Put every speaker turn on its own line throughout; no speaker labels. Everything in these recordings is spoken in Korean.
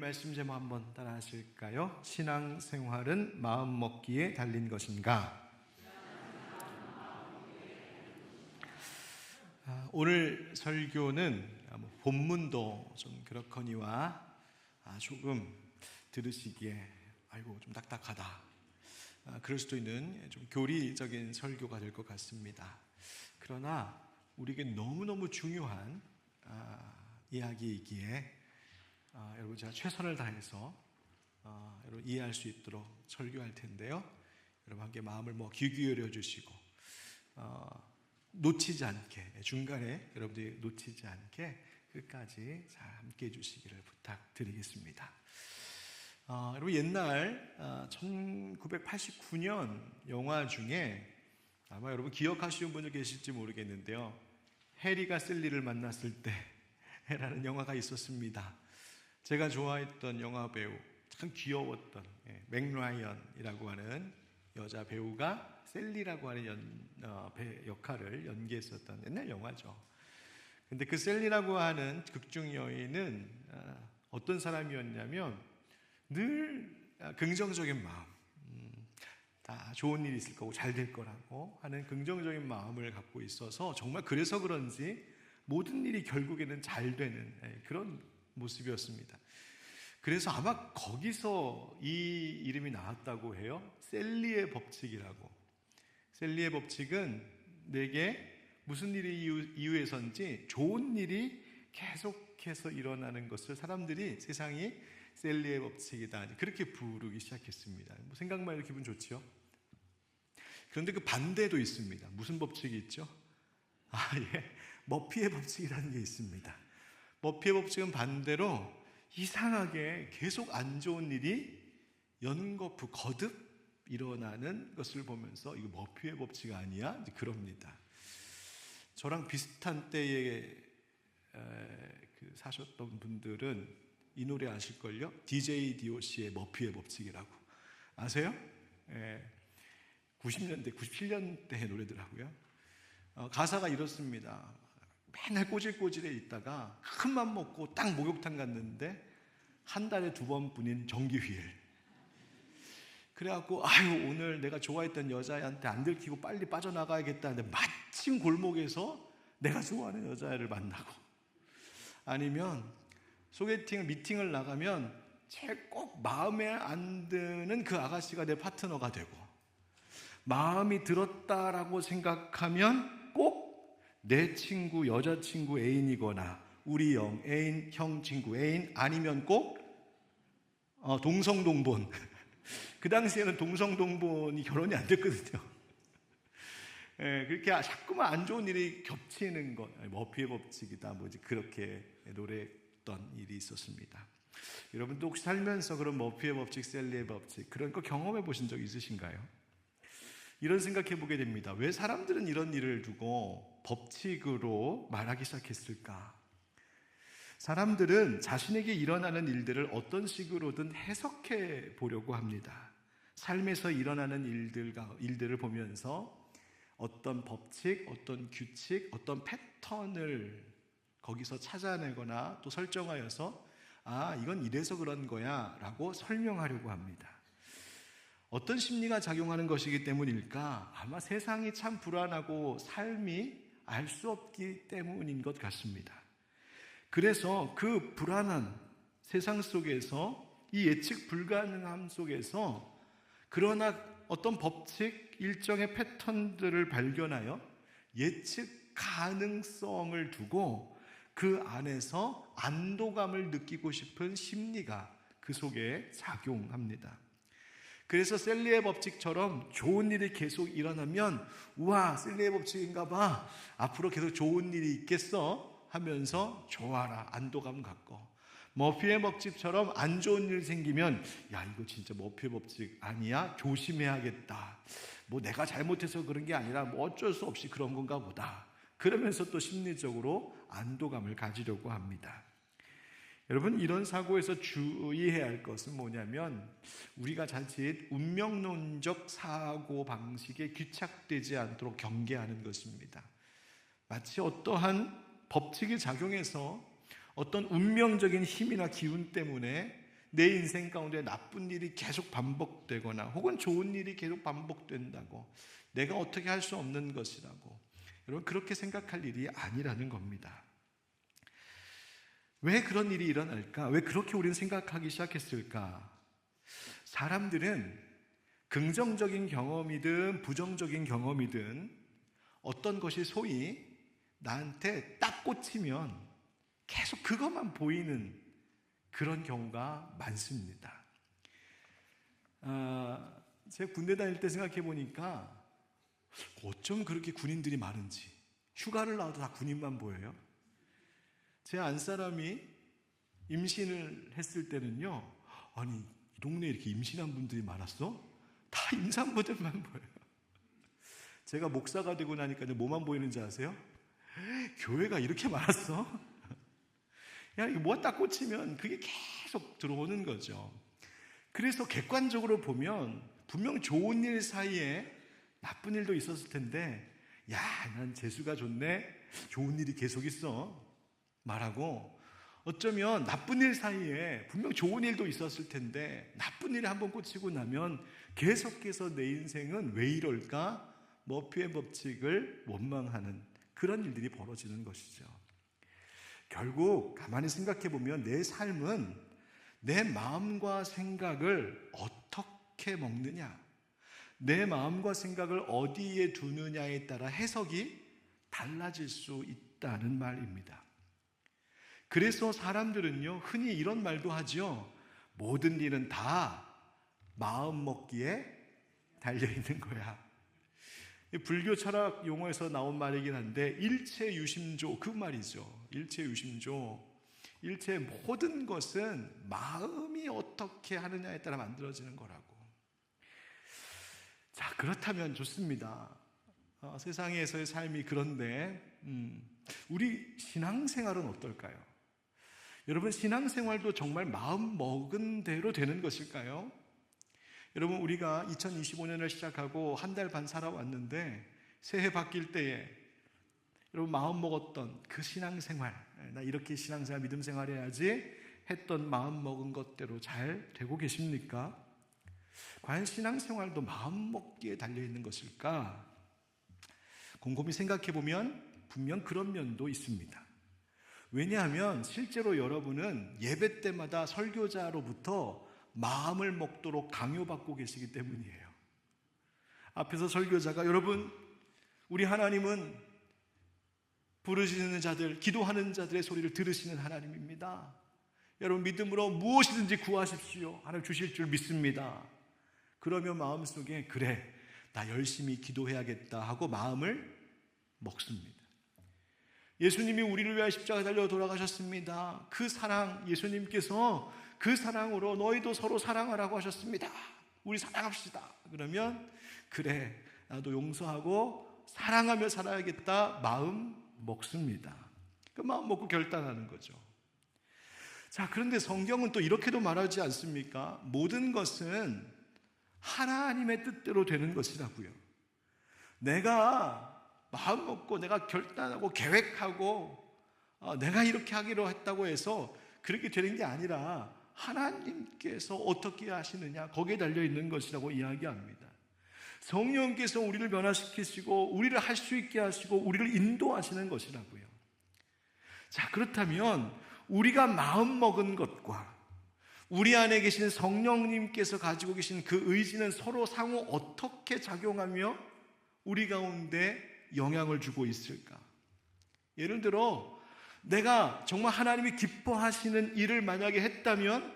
말씀 제목 한번 따라 하실까요? 신앙생활은 마음 먹기에 달린 것인가? 오늘 설교는 본문도 좀 그렇거니와 조금 들으시기에 좀 딱딱하다, 그럴 수도 있는 좀 교리적인 설교가 될 것 같습니다. 그러나 우리에게 너무너무 중요한 이야기이기에 여러분 제가 최선을 다해서 여러분 이해할 수 있도록 설교할 텐데요. 여러분 함께 마음을 귀 기울여 주시고 놓치지 않게, 중간에 여러분들이 놓치지 않게 끝까지 잘 함께 해주시기를 부탁드리겠습니다. 여러분 옛날 1989년 영화 중에 아마 여러분 기억하시는 분들 계실지 모르겠는데요, 해리가 셀리를 만났을 때라는 영화가 있었습니다. 제가 좋아했던 영화 배우, 참 귀여웠던 맥 라이언이라고 하는 여자 배우가 셀리라고 하는 역할을 연기했었던 옛날 영화죠. 근데 그 셀리라고 하는 극중 여인은 어떤 사람이었냐면 늘 긍정적인 마음, 다 좋은 일이 있을 거고 잘 될 거라고 하는 긍정적인 마음을 갖고 있어서 정말 그래서 그런지 모든 일이 결국에는 잘 되는 그런 모습이었습니다. 그래서 아마 거기서 이 이름이 나왔다고 해요. 셀리의 법칙이라고. 셀리의 법칙은 내게 무슨 일이 이유에선지 좋은 일이 계속해서 일어나는 것을 사람들이 세상이 셀리의 법칙이다, 그렇게 부르기 시작했습니다. 생각만 해도 기분 좋지요? 그런데 그 반대도 있습니다. 무슨 법칙이 있죠? 머피의 법칙이라는 게 있습니다. 머피의 법칙은 반대로 이상하게 계속 안 좋은 일이 연거푸 거듭 일어나는 것을 보면서 이거 머피의 법칙 아니야? 그럽니다. 저랑 비슷한 때에 사셨던 분들은 이 노래 아실걸요? DJ DOC의 머피의 법칙이라고. 아세요? 90년대, 97년대의 노래더라고요. 가사가 이렇습니다. 맨날 꼬질꼬질해 있다가 큰 맘 먹고 딱 목욕탕 갔는데 한 달에 2번뿐인 정기휴일. 그래갖고 오늘 내가 좋아했던 여자애한테 안 들키고 빨리 빠져나가야겠다 하는데 마침 골목에서 내가 좋아하는 여자애를 만나고, 아니면 소개팅을 미팅을 나가면 제일 꼭 마음에 안 드는 그 아가씨가 내 파트너가 되고, 마음이 들었다라고 생각하면 꼭 내 친구, 여자친구 애인이거나 우리 애인, 형 친구 애인, 아니면 꼭 동성동본. 그 당시에는 동성동본이 결혼이 안 됐거든요. 그렇게 자꾸만 안 좋은 일이 겹치는 것, 머피의 법칙이다, 그렇게 노래했던 일이 있었습니다. 여러분도 혹시 살면서 그런 머피의 법칙, 셀리의 법칙, 그런 거 경험해 보신 적 있으신가요? 이런 생각해 보게 됩니다. 왜 사람들은 이런 일을 두고 법칙으로 말하기 시작했을까? 사람들은 자신에게 일어나는 일들을 어떤 식으로든 해석해 보려고 합니다. 삶에서 일어나는 일들을 보면서 어떤 법칙, 어떤 규칙, 어떤 패턴을 거기서 찾아내거나 또 설정하여서 이건 이래서 그런 거야 라고 설명하려고 합니다. 어떤 심리가 작용하는 것이기 때문일까? 아마 세상이 참 불안하고 삶이 알 수 없기 때문인 것 같습니다. 그래서 그 불안한 세상 속에서, 이 예측 불가능함 속에서, 그러나 어떤 법칙, 일정의 패턴들을 발견하여 예측 가능성을 두고 그 안에서 안도감을 느끼고 싶은 심리가 그 속에 작용합니다. 그래서 셀리의 법칙처럼 좋은 일이 계속 일어나면 우와, 셀리의 법칙인가 봐, 앞으로 계속 좋은 일이 있겠어 하면서 좋아라, 안도감 갖고, 머피의 법칙처럼 안 좋은 일 생기면 이거 진짜 머피의 법칙 아니야? 조심해야겠다. 내가 잘못해서 그런 게 아니라 어쩔 수 없이 그런 건가 보다. 그러면서 또 심리적으로 안도감을 가지려고 합니다. 여러분, 이런 사고에서 주의해야 할 것은 뭐냐면 우리가 자칫 운명론적 사고 방식에 귀착되지 않도록 경계하는 것입니다. 마치 어떠한 법칙이 작용해서 어떤 운명적인 힘이나 기운 때문에 내 인생 가운데 나쁜 일이 계속 반복되거나 혹은 좋은 일이 계속 반복된다고, 내가 어떻게 할 수 없는 것이라고, 여러분 그렇게 생각할 일이 아니라는 겁니다. 왜 그런 일이 일어날까? 왜 그렇게 우리는 생각하기 시작했을까? 사람들은 긍정적인 경험이든 부정적인 경험이든 어떤 것이 소위 나한테 딱 꽂히면 계속 그것만 보이는 그런 경우가 많습니다. 제가 군대 다닐 때 생각해 보니까 어쩜 그렇게 군인들이 많은지, 휴가를 나와도 다 군인만 보여요. 제 안사람이 임신을 했을 때는요, 아니 이 동네에 이렇게 임신한 분들이 많았어? 다 임산부들만 보여요. 제가 목사가 되고 나니까 뭐만 보이는지 아세요? 교회가 이렇게 많았어? 야, 이거 뭐 딱 꽂히면 그게 계속 들어오는 거죠. 그래서 객관적으로 보면 분명 좋은 일 사이에 나쁜 일도 있었을 텐데, 야, 난 재수가 좋네, 좋은 일이 계속 있어 말하고, 어쩌면 나쁜 일 사이에 분명 좋은 일도 있었을 텐데 나쁜 일에 한번 꽂히고 나면 계속해서 내 인생은 왜 이럴까? 머피의 법칙을 원망하는 그런 일들이 벌어지는 것이죠. 결국 가만히 생각해 보면 내 삶은 내 마음과 생각을 어떻게 먹느냐, 내 마음과 생각을 어디에 두느냐에 따라 해석이 달라질 수 있다는 말입니다. 그래서 사람들은요, 흔히 이런 말도 하죠. 모든 일은 다 마음 먹기에 달려있는 거야. 불교 철학 용어에서 나온 말이긴 한데, 일체유심조, 그 말이죠. 일체유심조. 일체의 모든 것은 마음이 어떻게 하느냐에 따라 만들어지는 거라고. 자, 그렇다면 좋습니다. 세상에서의 삶이 그런데 우리 신앙생활은 어떨까요? 여러분, 신앙생활도 정말 마음 먹은 대로 되는 것일까요? 여러분, 우리가 2025년을 시작하고 한 달 반 살아왔는데 새해 바뀔 때에 여러분 마음 먹었던 그 신앙생활, 나 이렇게 신앙생활, 믿음생활 해야지 했던 마음 먹은 것대로 잘 되고 계십니까? 과연 신앙생활도 마음 먹기에 달려있는 것일까? 곰곰이 생각해보면 분명 그런 면도 있습니다. 왜냐하면 실제로 여러분은 예배 때마다 설교자로부터 마음을 먹도록 강요받고 계시기 때문이에요. 앞에서 설교자가, 여러분, 우리 하나님은 부르시는 자들, 기도하는 자들의 소리를 들으시는 하나님입니다. 여러분, 믿음으로 무엇이든지 구하십시오. 하나님 주실 줄 믿습니다. 그러면 마음속에, 그래, 나 열심히 기도해야겠다 하고 마음을 먹습니다. 예수님이 우리를 위하여 십자가에 달려 돌아가셨습니다. 그 사랑, 예수님께서 그 사랑으로 너희도 서로 사랑하라고 하셨습니다. 우리 사랑합시다. 그러면 그래, 나도 용서하고 사랑하며 살아야겠다, 마음 먹습니다. 그 마음 먹고 결단하는 거죠. 자, 그런데 성경은 또 이렇게도 말하지 않습니까? 모든 것은 하나님의 뜻대로 되는 것이라고요. 내가 마음 먹고 내가 결단하고 계획하고 내가 이렇게 하기로 했다고 해서 그렇게 되는 게 아니라 하나님께서 어떻게 하시느냐, 거기에 달려있는 것이라고 이야기합니다. 성령께서 우리를 변화시키시고 우리를 할 수 있게 하시고 우리를 인도하시는 것이라고요. 자, 그렇다면 우리가 마음 먹은 것과 우리 안에 계신 성령님께서 가지고 계신 그 의지는 서로 상호 어떻게 작용하며 우리 가운데 영향을 주고 있을까? 예를 들어 내가 정말 하나님이 기뻐하시는 일을 만약에 했다면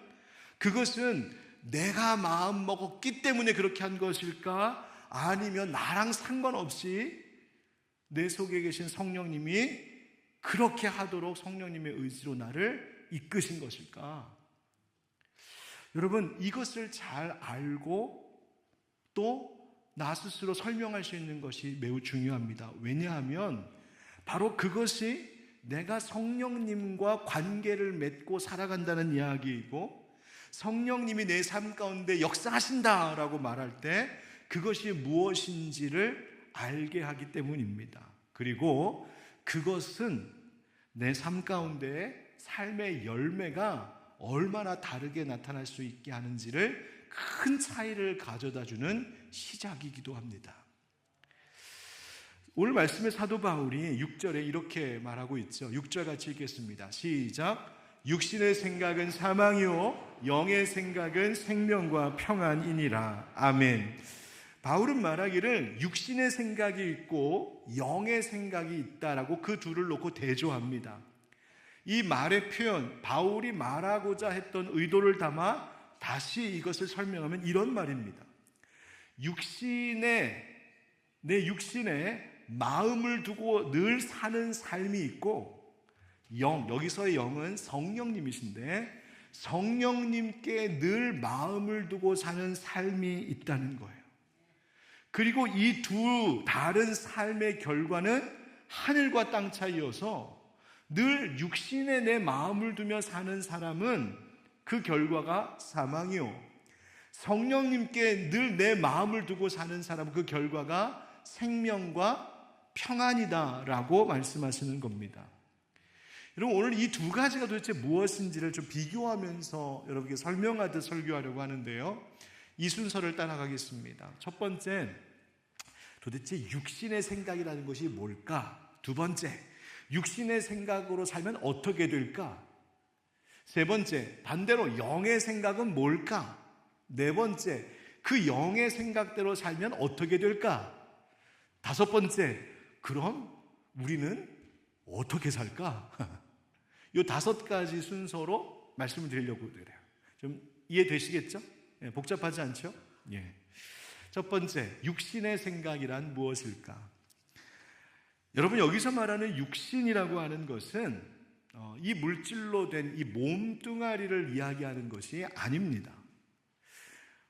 그것은 내가 마음 먹었기 때문에 그렇게 한 것일까? 아니면 나랑 상관없이 내 속에 계신 성령님이 그렇게 하도록 성령님의 의지로 나를 이끄신 것일까? 여러분, 이것을 잘 알고 또 나 스스로 설명할 수 있는 것이 매우 중요합니다. 왜냐하면 바로 그것이 내가 성령님과 관계를 맺고 살아간다는 이야기이고, 성령님이 내 삶 가운데 역사하신다라고 말할 때 그것이 무엇인지를 알게 하기 때문입니다. 그리고 그것은 내 삶 가운데 삶의 열매가 얼마나 다르게 나타날 수 있게 하는지를 큰 차이를 가져다주는 시작이기도 합니다. 오늘 말씀의 사도 바울이 6절에 이렇게 말하고 있죠. 6절 같이 읽겠습니다. 시작. 육신의 생각은 사망이요 영의 생각은 생명과 평안이니라. 아멘. 바울은 말하기를 육신의 생각이 있고 영의 생각이 있다라고 그 둘을 놓고 대조합니다. 이 말의 표현, 바울이 말하고자 했던 의도를 담아 다시 이것을 설명하면 이런 말입니다. 내 육신에 마음을 두고 늘 사는 삶이 있고, 여기서의 영은 성령님이신데 성령님께 늘 마음을 두고 사는 삶이 있다는 거예요. 그리고 이 두 다른 삶의 결과는 하늘과 땅 차이여서 늘 육신에 내 마음을 두며 사는 사람은 그 결과가 사망이요, 성령님께 늘 내 마음을 두고 사는 사람은 그 결과가 생명과 평안이다 라고 말씀하시는 겁니다. 여러분, 오늘 이 두 가지가 도대체 무엇인지를 좀 비교하면서 여러분께 설명하듯 설교하려고 하는데요, 이 순서를 따라가겠습니다. 첫 번째, 도대체 육신의 생각이라는 것이 뭘까? 두 번째, 육신의 생각으로 살면 어떻게 될까? 세 번째, 반대로 영의 생각은 뭘까? 네 번째, 그 영의 생각대로 살면 어떻게 될까? 다섯 번째, 그럼 우리는 어떻게 살까? 이 다섯 가지 순서로 말씀을 드리려고 그래요. 좀 이해되시겠죠? 예, 복잡하지 않죠? 예. 첫 번째, 육신의 생각이란 무엇일까? 여러분, 여기서 말하는 육신이라고 하는 것은 이 물질로 된 이 몸뚱아리를 이야기하는 것이 아닙니다.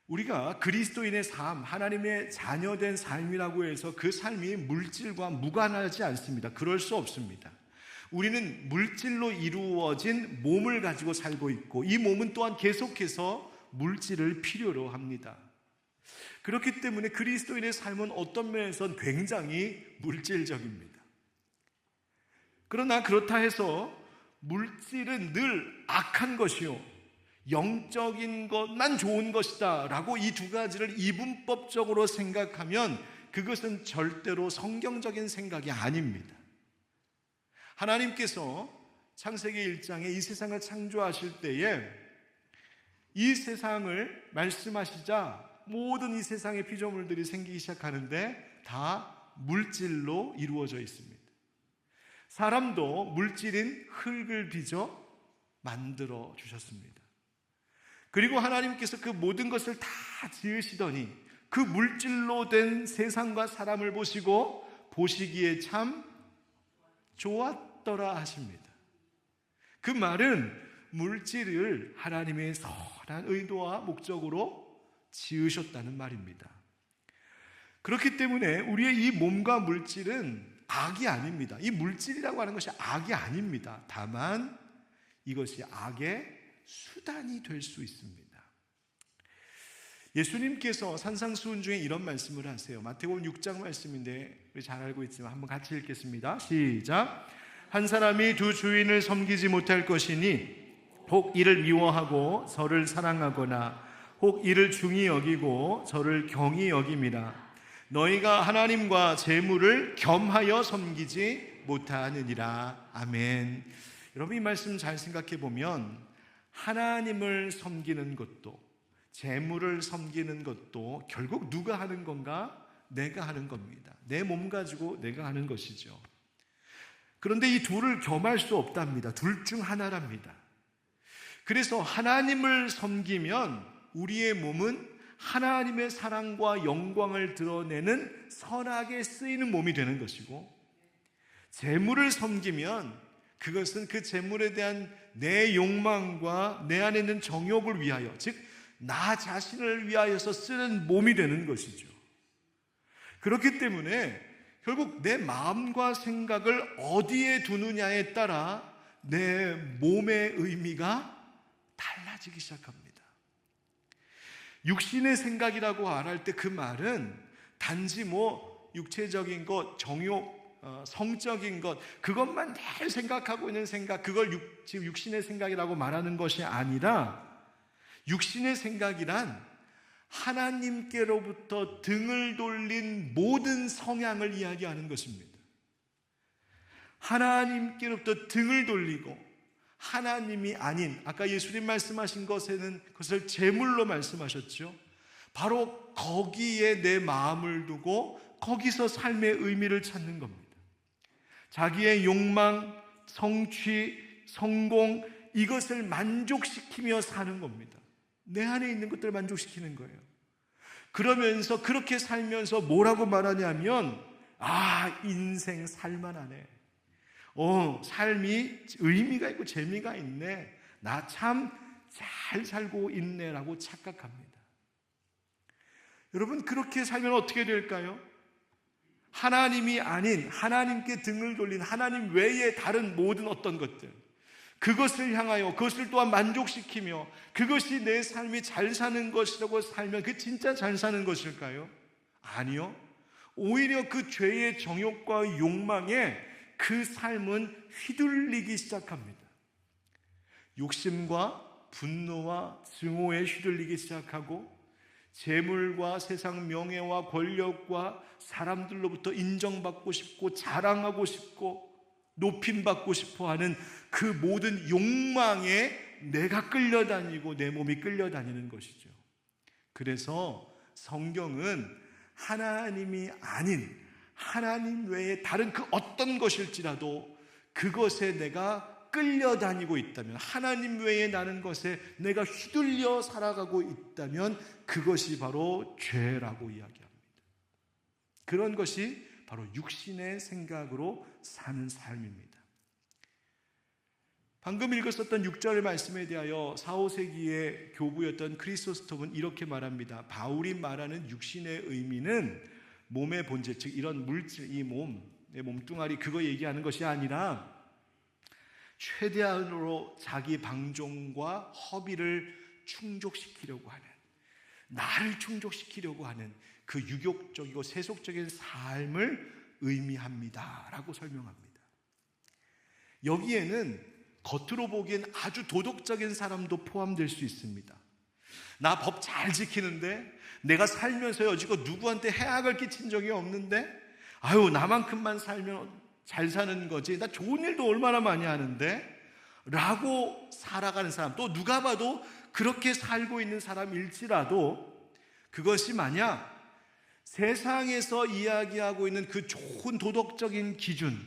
우리가 그리스도인의 삶, 하나님의 자녀된 삶이라고 해서 그 삶이 물질과 무관하지 않습니다. 그럴 수 없습니다. 우리는 물질로 이루어진 몸을 가지고 살고 있고, 이 몸은 또한 계속해서 물질을 필요로 합니다. 그렇기 때문에 그리스도인의 삶은 어떤 면에서는 굉장히 물질적입니다. 그러나 그렇다 해서 물질은 늘 악한 것이요, 영적인 것만 좋은 것이다 라고 이 두 가지를 이분법적으로 생각하면 그것은 절대로 성경적인 생각이 아닙니다. 하나님께서 창세기 1장에 이 세상을 창조하실 때에 이 세상을 말씀하시자 모든 이 세상의 피조물들이 생기기 시작하는데 다 물질로 이루어져 있습니다. 사람도 물질인 흙을 빚어 만들어 주셨습니다. 그리고 하나님께서 그 모든 것을 다 지으시더니 그 물질로 된 세상과 사람을 보시고 보시기에 참 좋았더라 하십니다. 그 말은 물질을 하나님의 선한 의도와 목적으로 지으셨다는 말입니다. 그렇기 때문에 우리의 이 몸과 물질은 악이 아닙니다. 이 물질이라고 하는 것이 악이 아닙니다. 다만 이것이 악의 수단이 될 수 있습니다. 예수님께서 산상수훈 중에 이런 말씀을 하세요. 마태복음 6장 말씀인데 우리 잘 알고 있지만 한번 같이 읽겠습니다. 시작. 한 사람이 두 주인을 섬기지 못할 것이니 혹 이를 미워하고 저를 사랑하거나 혹 이를 중히 여기고 저를 경히 여김이라. 너희가 하나님과 재물을 겸하여 섬기지 못하느니라. 아멘. 여러분, 이 말씀 잘 생각해 보면 하나님을 섬기는 것도 재물을 섬기는 것도 결국 누가 하는 건가? 내가 하는 겁니다. 내 몸 가지고 내가 하는 것이죠. 그런데 이 둘을 겸할 수 없답니다. 둘 중 하나랍니다. 그래서 하나님을 섬기면 우리의 몸은 하나님의 사랑과 영광을 드러내는 선하게 쓰이는 몸이 되는 것이고, 재물을 섬기면 그것은 그 재물에 대한 내 욕망과 내 안에 있는 정욕을 위하여, 즉 나 자신을 위하여서 쓰는 몸이 되는 것이죠. 그렇기 때문에 결국 내 마음과 생각을 어디에 두느냐에 따라 내 몸의 의미가 달라지기 시작합니다. 육신의 생각이라고 말할 때 그 말은 단지 육체적인 것, 정욕, 성적인 것, 그것만 늘 생각하고 있는 생각, 그걸 지금 육신의 생각이라고 말하는 것이 아니라, 육신의 생각이란 하나님께로부터 등을 돌린 모든 성향을 이야기하는 것입니다. 하나님께로부터 등을 돌리고 하나님이 아닌, 아까 예수님 말씀하신 것에는 그것을 제물로 말씀하셨죠. 바로 거기에 내 마음을 두고 거기서 삶의 의미를 찾는 겁니다. 자기의 욕망, 성취, 성공, 이것을 만족시키며 사는 겁니다. 내 안에 있는 것들을 만족시키는 거예요. 그러면서 그렇게 살면서 뭐라고 말하냐면, 인생 살만하네. 삶이 의미가 있고 재미가 있네. 나 참 잘 살고 있네 라고 착각합니다. 여러분, 그렇게 살면 어떻게 될까요? 하나님이 아닌, 하나님께 등을 돌린 하나님 외의 다른 모든 어떤 것들, 그것을 향하여 그것을 또한 만족시키며 그것이 내 삶이 잘 사는 것이라고 살면 그 진짜 잘 사는 것일까요? 아니요. 오히려 그 죄의 정욕과 욕망에 그 삶은 휘둘리기 시작합니다. 욕심과 분노와 증오에 휘둘리기 시작하고, 재물과 세상 명예와 권력과 사람들로부터 인정받고 싶고 자랑하고 싶고 높임받고 싶어 하는 그 모든 욕망에 내가 끌려다니고 내 몸이 끌려다니는 것이죠. 그래서 성경은 하나님이 아닌 하나님 외에 다른 그 어떤 것일지라도 그것에 내가 끌려다니고 있다면, 하나님 외에 나는 것에 내가 휘둘려 살아가고 있다면 그것이 바로 죄라고 이야기합니다. 그런 것이 바로 육신의 생각으로 사는 삶입니다. 방금 읽었었던 6절 말씀에 대하여 4, 5세기의 교부였던 크리소스톱은 이렇게 말합니다. 바울이 말하는 육신의 의미는 몸의 본질, 즉 이런 물질, 이 몸, 내 몸뚱아리, 그거 얘기하는 것이 아니라 최대한으로 자기 방종과 허비를 충족시키려고 하는, 나를 충족시키려고 하는 그 유욕적이고 세속적인 삶을 의미합니다 라고 설명합니다. 여기에는 겉으로 보기엔 아주 도덕적인 사람도 포함될 수 있습니다. 나 법 잘 지키는데, 내가 살면서 여지껏 누구한테 해악을 끼친 적이 없는데, 나만큼만 살면 잘 사는 거지, 나 좋은 일도 얼마나 많이 하는데 라고 살아가는 사람, 또 누가 봐도 그렇게 살고 있는 사람일지라도 그것이 만약 세상에서 이야기하고 있는 그 좋은 도덕적인 기준,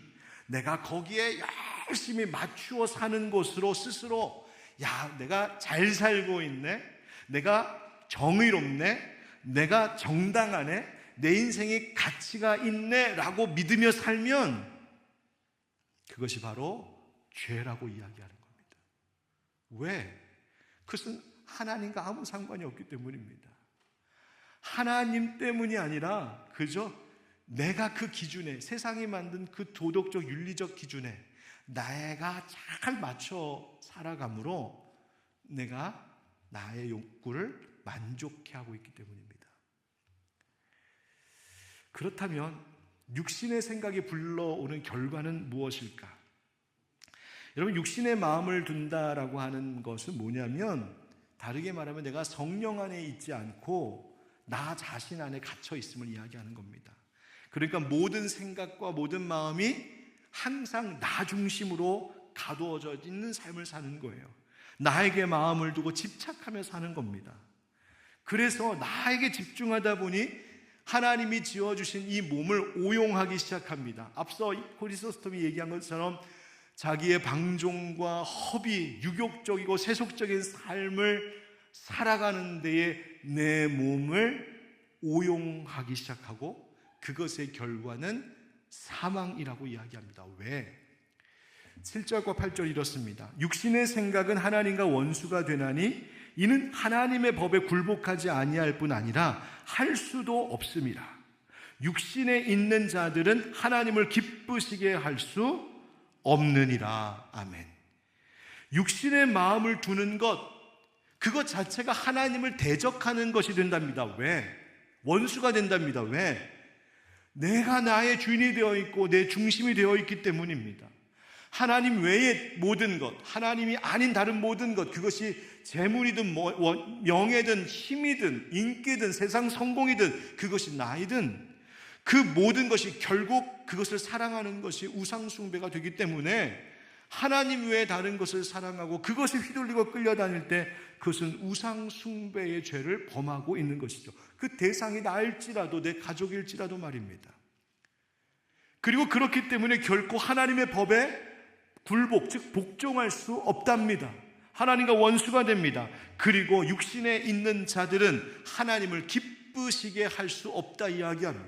내가 거기에 열심히 맞추어 사는 것으로 스스로 내가 잘 살고 있네, 내가 정의롭네, 내가 정당하네, 내 인생에 가치가 있네 라고 믿으며 살면 그것이 바로 죄라고 이야기하는 겁니다. 왜? 그것은 하나님과 아무 상관이 없기 때문입니다. 하나님 때문이 아니라 그저 내가 그 기준에, 세상이 만든 그 도덕적 윤리적 기준에 내가 잘 맞춰 살아감으로 내가 나의 욕구를 만족해 하고 있기 때문입니다. 그렇다면 육신의 생각이 불러오는 결과는 무엇일까? 여러분, 육신의 마음을 둔다라고 하는 것은 뭐냐면, 다르게 말하면 내가 성령 안에 있지 않고 나 자신 안에 갇혀 있음을 이야기하는 겁니다. 그러니까 모든 생각과 모든 마음이 항상 나 중심으로 가두어져 있는 삶을 사는 거예요. 나에게 마음을 두고 집착하며 사는 겁니다. 그래서 나에게 집중하다 보니 하나님이 지어주신 이 몸을 오용하기 시작합니다. 앞서 크리소스톰이 얘기한 것처럼 자기의 방종과 허비, 유욕적이고 세속적인 삶을 살아가는 데에 내 몸을 오용하기 시작하고, 그것의 결과는 사망이라고 이야기합니다. 왜? 7절과 8절 이렇습니다. 육신의 생각은 하나님과 원수가 되나니 이는 하나님의 법에 굴복하지 아니할 뿐 아니라 할 수도 없음이라. 육신에 있는 자들은 하나님을 기쁘시게 할 수 없느니라. 아멘. 육신의 마음을 두는 것, 그것 자체가 하나님을 대적하는 것이 된답니다. 왜? 원수가 된답니다. 왜? 내가 나의 주인이 되어 있고 내 중심이 되어 있기 때문입니다. 하나님 외의 모든 것, 하나님이 아닌 다른 모든 것, 그것이 재물이든 명예든 힘이든 인기든 세상 성공이든 그것이 나이든 그 모든 것이 결국 그것을 사랑하는 것이 우상 숭배가 되기 때문에 하나님 외에 다른 것을 사랑하고 그것에 휘둘리고 끌려다닐 때 그것은 우상 숭배의 죄를 범하고 있는 것이죠. 그 대상이 나일지라도 내 가족일지라도 말입니다. 그리고 그렇기 때문에 결코 하나님의 법에 굴복, 즉 복종할 수 없답니다. 하나님과 원수가 됩니다. 그리고 육신에 있는 자들은 하나님을 기쁘시게 할 수 없다 이야기합니다.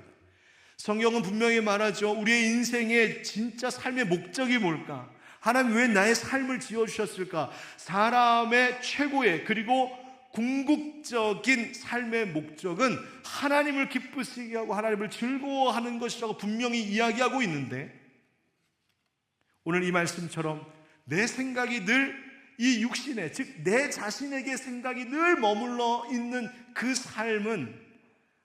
성경은 분명히 말하죠. 우리의 인생의 진짜 삶의 목적이 뭘까? 하나님 왜 나의 삶을 지어주셨을까? 사람의 최고의 그리고 궁극적인 삶의 목적은 하나님을 기쁘시게 하고 하나님을 즐거워하는 것이라고 분명히 이야기하고 있는데, 오늘 이 말씀처럼 내 생각이 늘 이 육신에, 즉 내 자신에게 생각이 늘 머물러 있는 그 삶은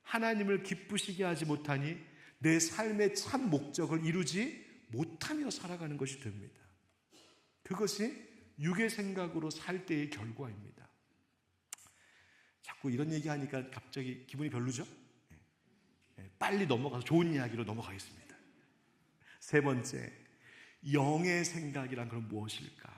하나님을 기쁘시게 하지 못하니 내 삶의 참 목적을 이루지 못하며 살아가는 것이 됩니다. 그것이 육의 생각으로 살 때의 결과입니다. 자꾸 이런 얘기하니까 갑자기 기분이 별로죠? 빨리 넘어가서 좋은 이야기로 넘어가겠습니다. 세 번째, 영의 생각이란 그럼 무엇일까?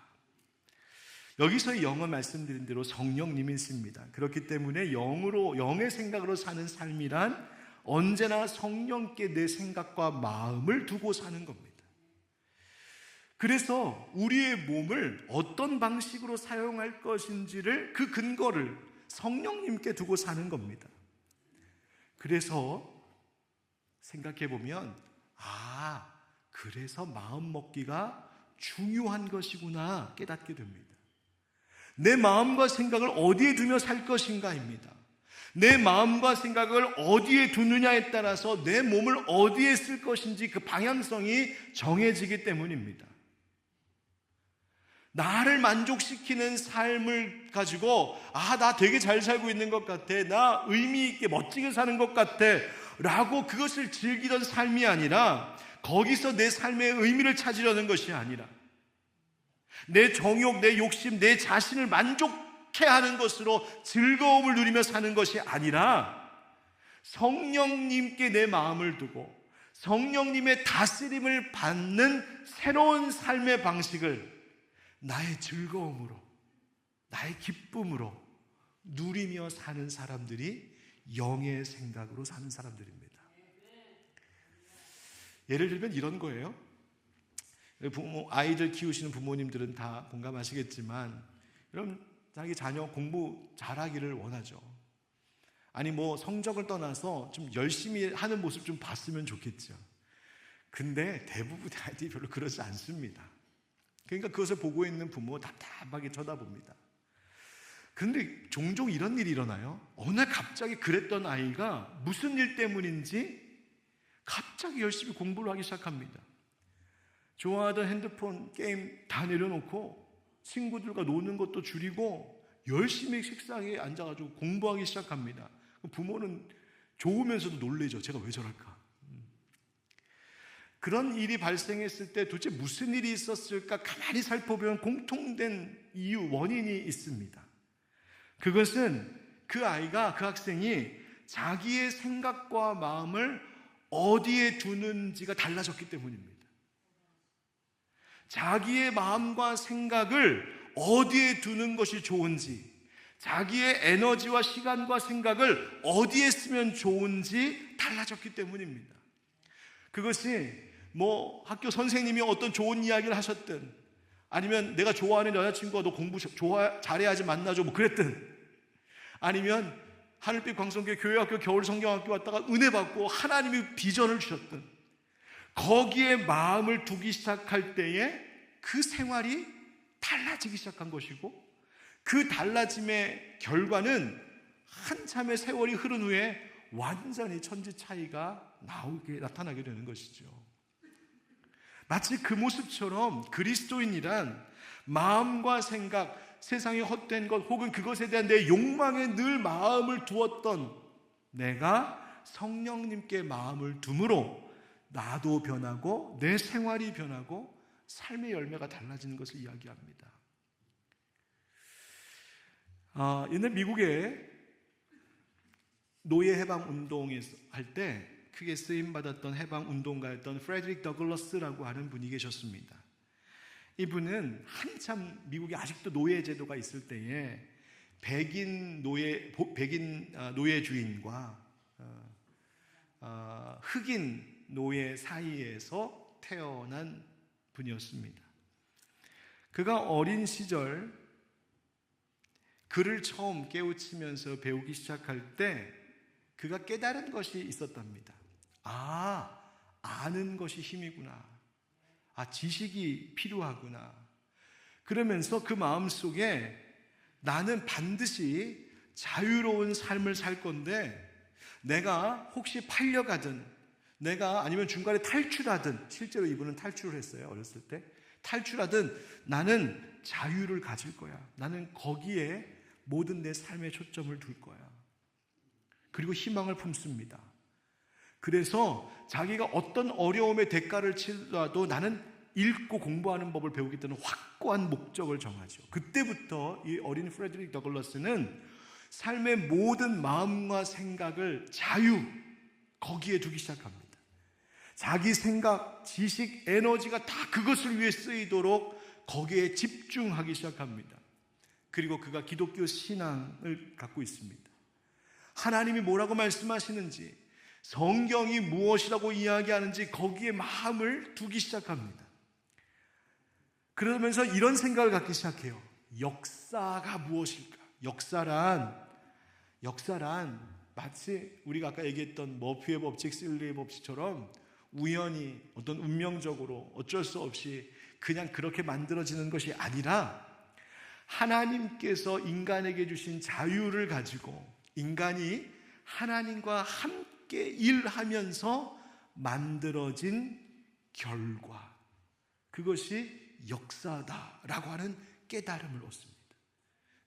여기서의 영은 말씀드린 대로 성령님이십니다. 그렇기 때문에 영의 생각으로 사는 삶이란 언제나 성령께 내 생각과 마음을 두고 사는 겁니다. 그래서 우리의 몸을 어떤 방식으로 사용할 것인지를 그 근거를 성령님께 두고 사는 겁니다. 그래서 생각해 보면 그래서 마음 먹기가 중요한 것이구나 깨닫게 됩니다. 내 마음과 생각을 어디에 두며 살 것인가입니다. 내 마음과 생각을 어디에 두느냐에 따라서 내 몸을 어디에 쓸 것인지 그 방향성이 정해지기 때문입니다. 나를 만족시키는 삶을 가지고 나 되게 잘 살고 있는 것 같아, 나 의미 있게 멋지게 사는 것 같아 라고 그것을 즐기던 삶이 아니라, 거기서 내 삶의 의미를 찾으려는 것이 아니라, 내 정욕, 내 욕심, 내 자신을 만족해 하는 것으로 즐거움을 누리며 사는 것이 아니라 성령님께 내 마음을 두고 성령님의 다스림을 받는 새로운 삶의 방식을 나의 즐거움으로, 나의 기쁨으로 누리며 사는 사람들이 영의 생각으로 사는 사람들입니다. 예를 들면 이런 거예요. 아이들 키우시는 부모님들은 다 공감하시겠지만, 여러분 자기 자녀 공부 잘하기를 원하죠. 아니 성적을 떠나서 좀 열심히 하는 모습 좀 봤으면 좋겠죠. 근데 대부분의 아이들이 별로 그러지 않습니다. 그러니까 그것을 보고 있는 부모 답답하게 쳐다봅니다. 그런데 종종 이런 일이 일어나요. 어느 날 갑자기 그랬던 아이가 무슨 일 때문인지 갑자기 열심히 공부를 하기 시작합니다. 좋아하던 핸드폰, 게임 다 내려놓고 친구들과 노는 것도 줄이고 열심히 책상에 앉아가지고 공부하기 시작합니다. 부모는 좋으면서도 놀래죠. 제가 왜 저럴까? 그런 일이 발생했을 때 도대체 무슨 일이 있었을까? 가만히 살펴보면 공통된 이유, 원인이 있습니다. 그것은 그 아이가, 그 학생이 자기의 생각과 마음을 어디에 두는지가 달라졌기 때문입니다. 자기의 마음과 생각을 어디에 두는 것이 좋은지, 자기의 에너지와 시간과 생각을 어디에 쓰면 좋은지 달라졌기 때문입니다. 그것이 학교 선생님이 어떤 좋은 이야기를 하셨든, 아니면 내가 좋아하는 여자친구가 너 공부 잘해야지 만나줘 그랬든, 아니면 하늘빛 광성교회 교회학교 겨울 성경학교 왔다가 은혜 받고 하나님이 비전을 주셨든, 거기에 마음을 두기 시작할 때에 그 생활이 달라지기 시작한 것이고, 그 달라짐의 결과는 한참의 세월이 흐른 후에 완전히 천지 차이가 나타나게 되는 것이죠. 마치 그 모습처럼 그리스도인이란 마음과 생각, 세상의 헛된 것 혹은 그것에 대한 내 욕망에 늘 마음을 두었던 내가 성령님께 마음을 둠으로 나도 변하고 내 생활이 변하고 삶의 열매가 달라지는 것을 이야기합니다. 옛날 미국에 노예 해방 운동에서 할 때 크게 쓰임 받았던 해방 운동가였던 프레드릭 더글러스라고 하는 분이 계셨습니다. 이분은 한참 미국에 아직도 노예 제도가 있을 때에 백인 노예 주인과 흑인 노예 사이에서 태어난 분이었습니다. 그가 어린 시절 글을 처음 깨우치면서 배우기 시작할 때 그가 깨달은 것이 있었답니다. 아는 것이 힘이구나. 지식이 필요하구나. 그러면서 그 마음속에 나는 반드시 자유로운 삶을 살 건데 내가 혹시 팔려가든 내가 아니면 중간에 탈출하든, 실제로 이분은 탈출을 했어요. 어렸을 때 탈출하든 나는 자유를 가질 거야. 나는 거기에 모든 내 삶의 초점을 둘 거야. 그리고 희망을 품습니다. 그래서 자기가 어떤 어려움의 대가를 치더라도 나는 읽고 공부하는 법을 배우겠다는 확고한 목적을 정하죠. 그때부터 이 어린 프레드릭 더글러스는 삶의 모든 마음과 생각을 거기에 두기 시작합니다. 자기 생각, 지식, 에너지가 다 그것을 위해 쓰이도록 거기에 집중하기 시작합니다. 그리고 그가 기독교 신앙을 갖고 있습니다. 하나님이 뭐라고 말씀하시는지, 성경이 무엇이라고 이야기하는지 거기에 마음을 두기 시작합니다. 그러면서 이런 생각을 갖기 시작해요. 역사가 무엇일까? 역사란 마치 우리가 아까 얘기했던 머피의 법칙, 실리의 법칙처럼 우연히 어떤 운명적으로 어쩔 수 없이 그냥 그렇게 만들어지는 것이 아니라 하나님께서 인간에게 주신 자유를 가지고 인간이 하나님과 함께 일하면서 만들어진 결과, 그것이 역사다라고 하는 깨달음을 얻습니다.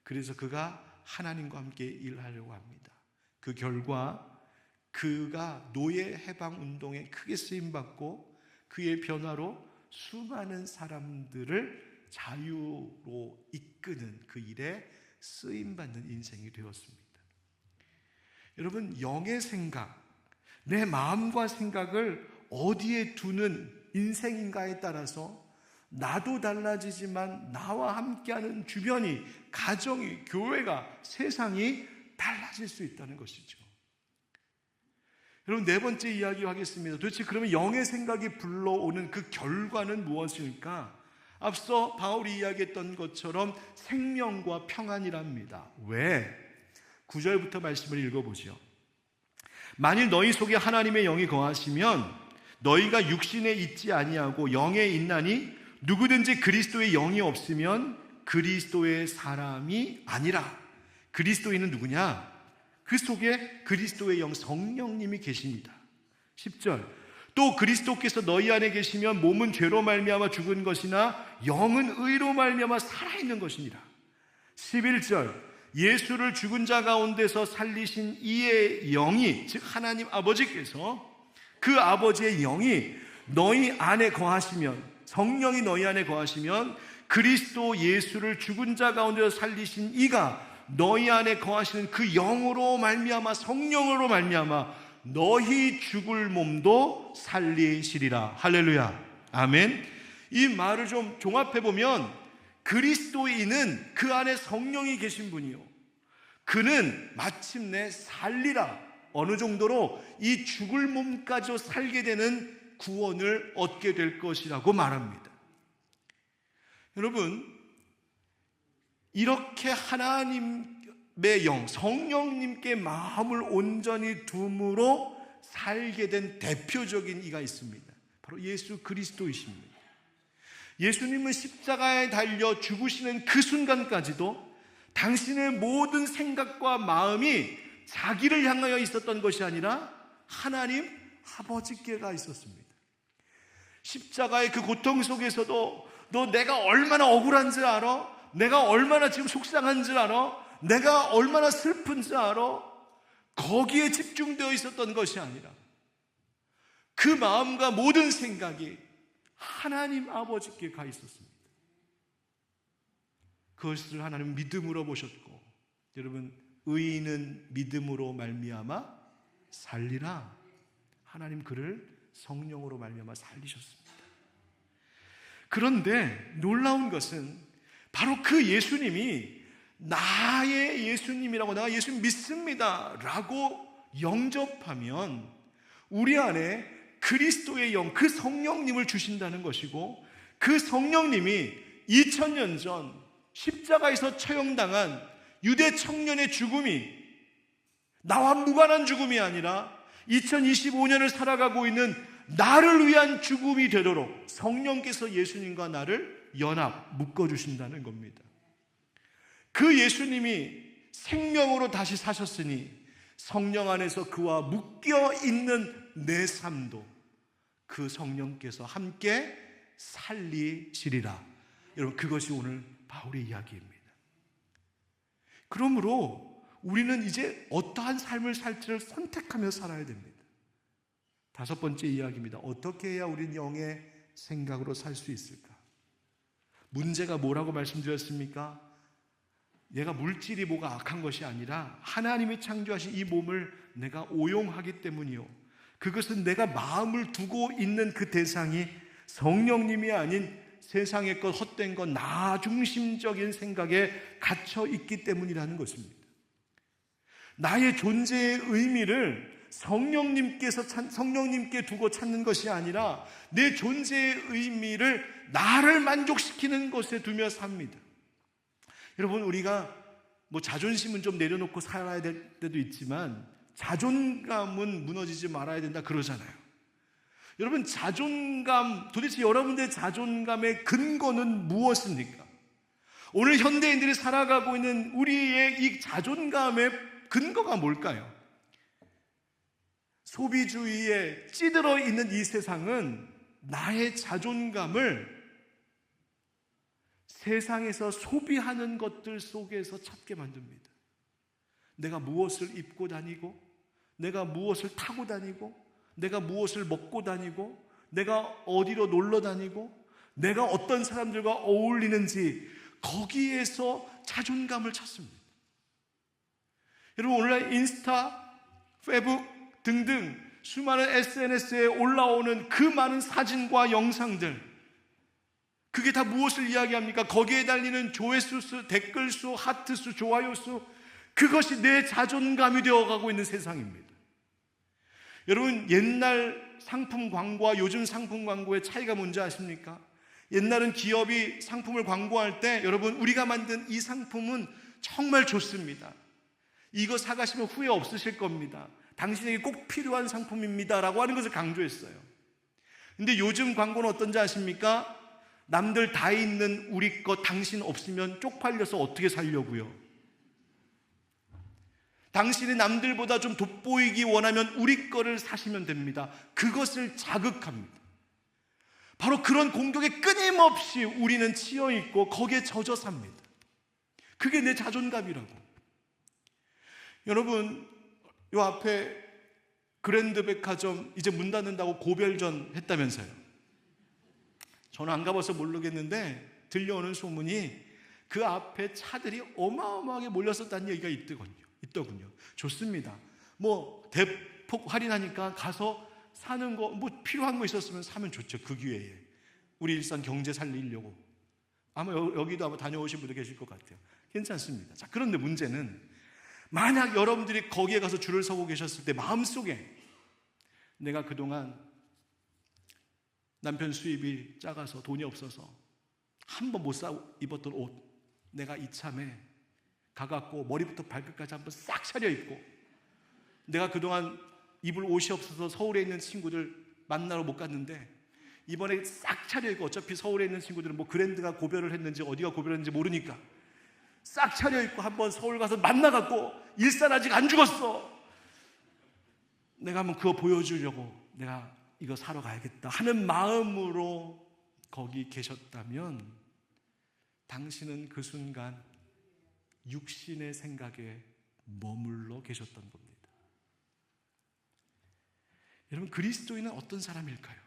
그래서 그가 하나님과 함께 일하려고 합니다. 그 결과 그가 노예 해방 운동에 크게 쓰임받고 그의 변화로 수많은 사람들을 자유로 이끄는 그 일에 쓰임받는 인생이 되었습니다. 여러분, 영의 생각, 내 마음과 생각을 어디에 두는 인생인가에 따라서 나도 달라지지만 나와 함께하는 주변이, 가정이, 교회가, 세상이 달라질 수 있다는 것이죠. 여러분, 네 번째 이야기 하겠습니다. 도대체 그러면 영의 생각이 불러오는 그 결과는 무엇일까? 앞서 바울이 이야기했던 것처럼 생명과 평안이랍니다. 왜? 9절부터 말씀을 읽어보죠. 만일 너희 속에 하나님의 영이 거하시면 너희가 육신에 있지 아니하고 영에 있나니 누구든지 그리스도의 영이 없으면 그리스도의 사람이 아니라. 그리스도인은 누구냐? 그 속에 그리스도의 영 성령님이 계십니다. 10절, 또 그리스도께서 너희 안에 계시면 몸은 죄로 말미암아 죽은 것이나 영은 의로 말미암아 살아있는 것이니라. 11절, 예수를 죽은 자 가운데서 살리신 이의 영이, 즉 하나님 아버지께서, 그 아버지의 영이 너희 안에 거하시면, 성령이 너희 안에 거하시면 그리스도 예수를 죽은 자 가운데서 살리신 이가 너희 안에 거하시는 그 영으로 말미암아, 성령으로 말미암아 너희 죽을 몸도 살리시리라. 할렐루야, 아멘. 이 말을 좀 종합해보면 그리스도인은 그 안에 성령이 계신 분이요, 그는 마침내 살리라, 어느 정도로 이 죽을 몸까지 살게 되는 구원을 얻게 될 것이라고 말합니다. 여러분, 이렇게 하나님의 영, 성령님께 마음을 온전히 둠으로 살게 된 대표적인 이가 있습니다. 바로 예수 그리스도이십니다. 예수님은 십자가에 달려 죽으시는 그 순간까지도 당신의 모든 생각과 마음이 자기를 향하여 있었던 것이 아니라 하나님 아버지께가 있었습니다. 십자가의 그 고통 속에서도 너 내가 얼마나 억울한 줄 알아? 내가 얼마나 지금 속상한 줄 알아? 내가 얼마나 슬픈 줄 알아? 거기에 집중되어 있었던 것이 아니라 그 마음과 모든 생각이 하나님 아버지께 가 있었습니다. 그것을 하나님 믿음으로 보셨고, 여러분, 의인은 믿음으로 말미암아 살리라. 하나님 그를 성령으로 말미암아 살리셨습니다. 그런데 놀라운 것은 바로 그 예수님이 나의 예수님이라고, 내가 예수님 믿습니다 라고 영접하면 우리 안에 그리스도의 영, 그 성령님을 주신다는 것이고, 그 성령님이 2000년 전 십자가에서 처형당한 유대 청년의 죽음이 나와 무관한 죽음이 아니라 2025년을 살아가고 있는 나를 위한 죽음이 되도록 성령께서 예수님과 나를 연합, 묶어주신다는 겁니다. 그 예수님이 생명으로 다시 사셨으니 성령 안에서 그와 묶여있는 내 삶도 그 성령께서 함께 살리시리라. 여러분, 그것이 오늘 바울의 이야기입니다. 그러므로 우리는 이제 어떠한 삶을 살지를 선택하며 살아야 됩니다. 다섯 번째 이야기입니다. 어떻게 해야 우리는 영의 생각으로 살 수 있을까? 문제가 뭐라고 말씀드렸습니까? 얘가 물질이 뭐가 악한 것이 아니라 하나님이 창조하신 이 몸을 내가 오용하기 때문이요, 그것은 내가 마음을 두고 있는 그 대상이 성령님이 아닌 세상의 것, 헛된 것, 나 중심적인 생각에 갇혀 있기 때문이라는 것입니다. 나의 존재의 의미를 성령님께 두고 찾는 것이 아니라 내 존재의 의미를 나를 만족시키는 것에 두며 삽니다. 여러분, 우리가 자존심은 좀 내려놓고 살아야 될 때도 있지만 자존감은 무너지지 말아야 된다 그러잖아요. 여러분, 자존감, 도대체 여러분들의 자존감의 근거는 무엇입니까? 오늘 현대인들이 살아가고 있는 우리의 이 자존감의 근거가 뭘까요? 소비주의에 찌들어 있는 이 세상은 나의 자존감을 세상에서 소비하는 것들 속에서 찾게 만듭니다. 내가 무엇을 입고 다니고, 내가 무엇을 타고 다니고, 내가 무엇을 먹고 다니고, 내가 어디로 놀러 다니고, 내가 어떤 사람들과 어울리는지, 거기에서 자존감을 찾습니다. 여러분, 오늘날 인스타, 페이북 등등 수많은 SNS에 올라오는 그 많은 사진과 영상들, 그게 다 무엇을 이야기합니까? 거기에 달리는 조회수 수, 댓글 수, 하트 수, 좋아요 수, 그것이 내 자존감이 되어가고 있는 세상입니다. 여러분, 옛날 상품 광고와 요즘 상품 광고의 차이가 뭔지 아십니까? 옛날은 기업이 상품을 광고할 때, 여러분, 우리가 만든 이 상품은 정말 좋습니다, 이거 사가시면 후회 없으실 겁니다, 당신에게 꼭 필요한 상품입니다 라고 하는 것을 강조했어요. 근데 요즘 광고는 어떤지 아십니까? 남들 다 있는 우리 것 당신 없으면 쪽팔려서 어떻게 살려고요? 당신이 남들보다 좀 돋보이기 원하면 우리 거를 사시면 됩니다. 그것을 자극합니다. 바로 그런 공격에 끊임없이 우리는 치여있고 거기에 젖어 삽니다. 그게 내 자존감이라고. 여러분, 요 앞에 그랜드 백화점 이제 문 닫는다고 고별전 했다면서요. 저는 안 가봐서 모르겠는데 들려오는 소문이 그 앞에 차들이 어마어마하게 몰렸었다는 얘기가 있더군요. 좋습니다. 대폭 할인하니까 가서 사는 거, 필요한 거 있었으면 사면 좋죠. 그 기회에 우리 일산 경제 살리려고. 아마 여기도 아마 다녀오신 분들 계실 것 같아요. 괜찮습니다. 자, 그런데 문제는 만약 여러분들이 거기에 가서 줄을 서고 계셨을 때 마음속에 내가 그동안 남편 수입이 작아서 돈이 없어서 한 번 못 사 입었던 옷, 내가 이참에 가갖고 머리부터 발끝까지 한번 싹 차려입고, 내가 그동안 입을 옷이 없어서 서울에 있는 친구들 만나러 못 갔는데 이번에 싹 차려입고, 어차피 서울에 있는 친구들은 그랜드가 고별을 했는지 어디가 고별했는지 모르니까 싹 차려입고 한번 서울 가서 만나갖고, 일산 아직 안 죽었어, 내가 한번 그거 보여주려고 내가 이거 사러 가야겠다 하는 마음으로 거기 계셨다면 당신은 그 순간 육신의 생각에 머물러 계셨던 겁니다. 여러분, 그리스도인은 어떤 사람일까요?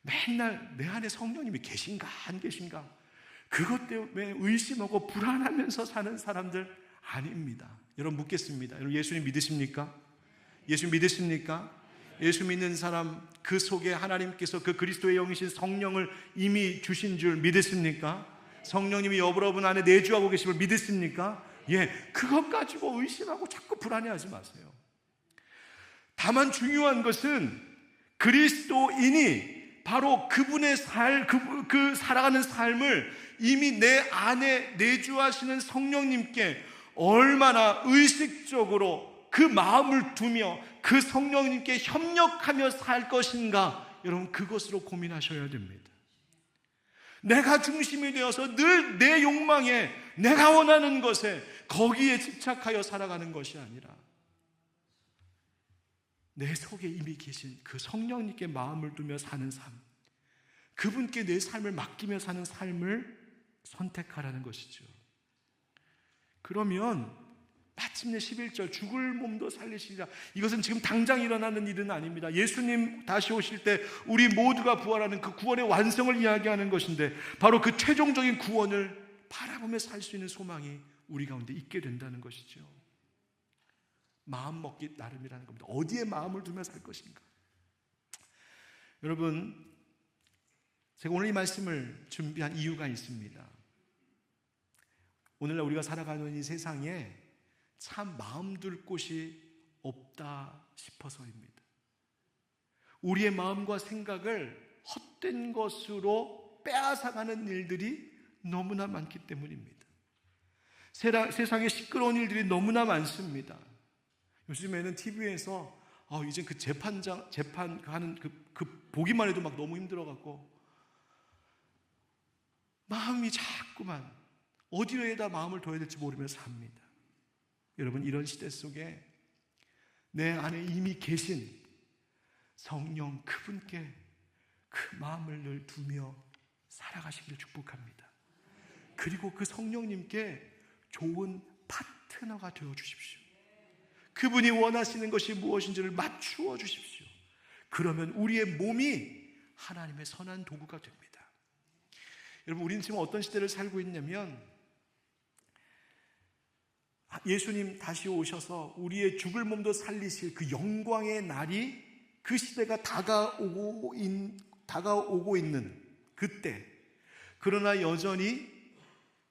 맨날 내 안에 성령님이 계신가 안 계신가 그것 때문에 의심하고 불안하면서 사는 사람들 아닙니다. 여러분, 묻겠습니다. 여러분, 예수님 믿으십니까? 예수 믿으십니까? 예수 믿는 사람 그 속에 하나님께서 그 그리스도의 영이신 성령을 이미 주신 줄 믿으십니까? 성령님이 여러분 안에 내주하고 계심을 믿으십니까? 예, 그것 가지고 의심하고 자꾸 불안해하지 마세요. 다만 중요한 것은 그리스도인이 바로 그분의 그 살아가는 삶을 이미 내 안에 내주하시는 성령님께 얼마나 의식적으로 그 마음을 두며 그 성령님께 협력하며 살 것인가, 여러분, 그것으로 고민하셔야 됩니다. 내가 중심이 되어서 늘 내 욕망에, 내가 원하는 것에 거기에 집착하여 살아가는 것이 아니라 내 속에 이미 계신 그 성령님께 마음을 두며 사는 삶, 그분께 내 삶을 맡기며 사는 삶을 선택하라는 것이죠. 그러면 마침내 11절 죽을 몸도 살리시리라. 이것은 지금 당장 일어나는 일은 아닙니다. 예수님 다시 오실 때 우리 모두가 부활하는 그 구원의 완성을 이야기하는 것인데, 바로 그 최종적인 구원을 바라보며 살 수 있는 소망이 우리 가운데 있게 된다는 것이죠. 마음 먹기 나름이라는 겁니다. 어디에 마음을 두며 살 것인가. 여러분, 제가 오늘 이 말씀을 준비한 이유가 있습니다. 오늘날 우리가 살아가는 이 세상에 참 마음 둘 곳이 없다 싶어서입니다. 우리의 마음과 생각을 헛된 것으로 빼앗아가는 일들이 너무나 많기 때문입니다. 세상에 시끄러운 일들이 너무나 많습니다. 요즘에는 TV에서 이제 그 재판하는 그 보기만 해도 막 너무 힘들어갖고 마음이 자꾸만 어디에다 마음을 둬야 될지 모르면서 삽니다. 여러분, 이런 시대 속에 내 안에 이미 계신 성령 그분께 그 마음을 늘 두며 살아가시기를 축복합니다. 그리고 그 성령님께 좋은 파트너가 되어 주십시오. 그분이 원하시는 것이 무엇인지를 맞추어 주십시오. 그러면 우리의 몸이 하나님의 선한 도구가 됩니다. 여러분, 우리는 지금 어떤 시대를 살고 있냐면, 예수님 다시 오셔서 우리의 죽을 몸도 살리실 그 영광의 날이, 그 시대가 다가오고 있는 그때, 그러나 여전히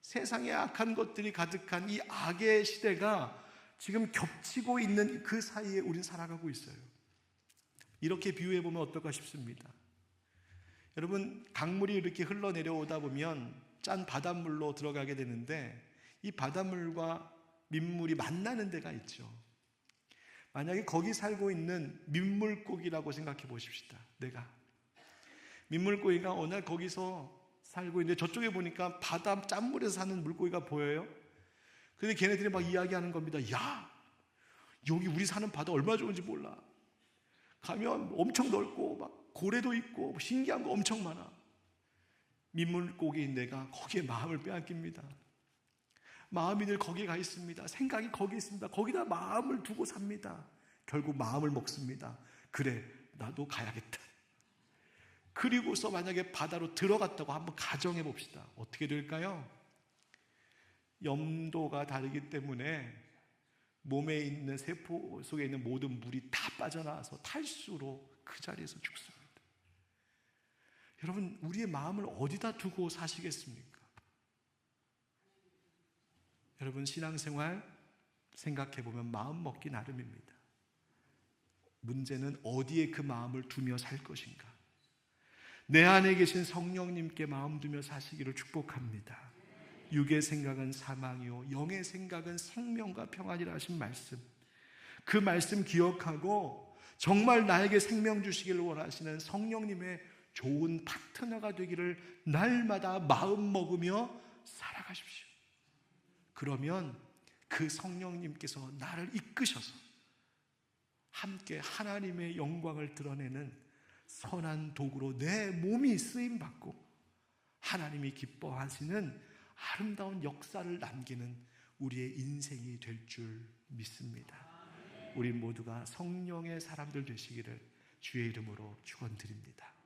세상에 악한 것들이 가득한 이 악의 시대가 지금 겹치고 있는 그 사이에 우린 살아가고 있어요. 이렇게 비유해보면 어떨까 싶습니다. 여러분, 강물이 이렇게 흘러내려오다 보면 짠 바닷물로 들어가게 되는데, 이 바닷물과 민물이 만나는 데가 있죠. 만약에 거기 살고 있는 민물고기라고 생각해 보십시다. 내가 민물고기가 어느 날 거기서 살고 있는데, 저쪽에 보니까 바다 짠물에서 사는 물고기가 보여요. 근데 걔네들이 막 이야기하는 겁니다. 야, 여기 우리 사는 바다 얼마나 좋은지 몰라. 가면 엄청 넓고 막 고래도 있고 신기한 거 엄청 많아. 민물고기인 내가 거기에 마음을 빼앗깁니다. 마음이 늘 거기에 가 있습니다. 생각이 거기에 있습니다. 거기다 마음을 두고 삽니다. 결국 마음을 먹습니다. 그래, 나도 가야겠다. 그리고서 만약에 바다로 들어갔다고 한번 가정해 봅시다. 어떻게 될까요? 염도가 다르기 때문에 몸에 있는 세포 속에 있는 모든 물이 다 빠져나와서 탈수로 그 자리에서 죽습니다. 여러분, 우리의 마음을 어디다 두고 사시겠습니까? 여러분, 신앙생활 생각해보면 마음 먹기 나름입니다. 문제는 어디에 그 마음을 두며 살 것인가. 내 안에 계신 성령님께 마음 두며 사시기를 축복합니다. 육의 생각은 사망이요 영의 생각은 생명과 평안이라 하신 말씀, 그 말씀 기억하고 정말 나에게 생명 주시기를 원하시는 성령님의 좋은 파트너가 되기를 날마다 마음 먹으며 살아가십시오. 그러면 그 성령님께서 나를 이끄셔서 함께 하나님의 영광을 드러내는 선한 도구로 내 몸이 쓰임받고 하나님이 기뻐하시는 아름다운 역사를 남기는 우리의 인생이 될 줄 믿습니다. 우리 모두가 성령의 사람들 되시기를 주의 이름으로 축원드립니다.